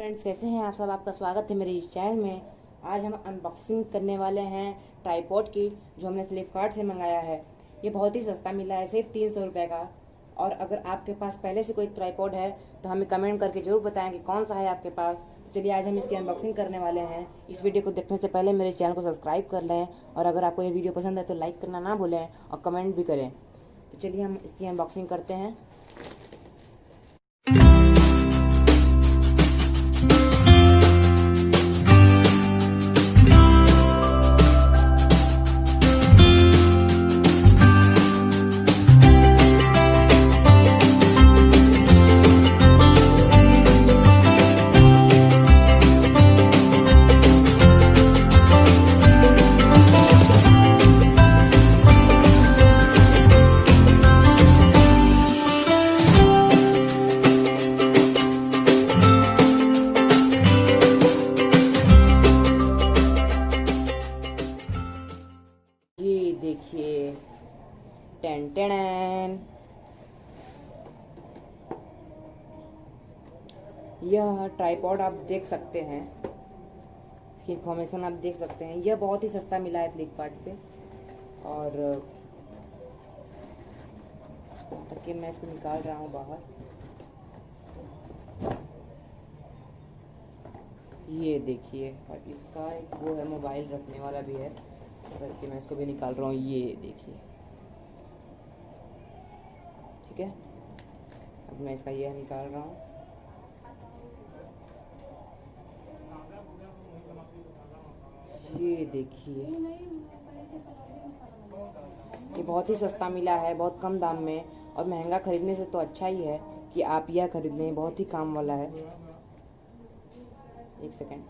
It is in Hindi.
फ्रेंड्स, कैसे हैं आप सब। आपका स्वागत है मेरे इस चैनल में। आज हम अनबॉक्सिंग करने वाले हैं ट्राइपॉड की, जो हमने फ्लिपकार्ट से मंगाया है। ये बहुत ही सस्ता मिला है, सिर्फ 300 रुपये का। और अगर आपके पास पहले से कोई ट्राइपॉड है तो हमें कमेंट करके ज़रूर बताएं कि कौन सा है आपके पास। तो चलिए आज हम इसकी अनबॉक्सिंग करने वाले हैं। इस वीडियो को देखने से पहले मेरे चैनल को सब्सक्राइब कर लें, और अगर आपको ये वीडियो पसंद है तो लाइक करना ना भूलें और कमेंट भी करें। तो चलिए हम इसकी अनबॉक्सिंग करते हैं। ये देखिए, टेन टेन, यह ट्राइपॉड आप देख सकते हैं। इसकी इंफॉर्मेशन आप देख सकते हैं। यह बहुत ही सस्ता मिला है फ्लिपकार्ट पे। और तक कि मैं इसको निकाल रहा हूँ बाहर। ये देखिए, और इसका एक वो है, मोबाइल रखने वाला भी है करके मैं इसको भी निकाल रहा हूँ। ये देखिए, ठीक है। अब मैं इसका यह निकाल रहा हूँ। ये देखिए, ये बहुत ही सस्ता मिला है, बहुत कम दाम में। और महंगा खरीदने से तो अच्छा ही है कि आप यह खरीद लें, बहुत ही काम वाला है। एक सेकेंड।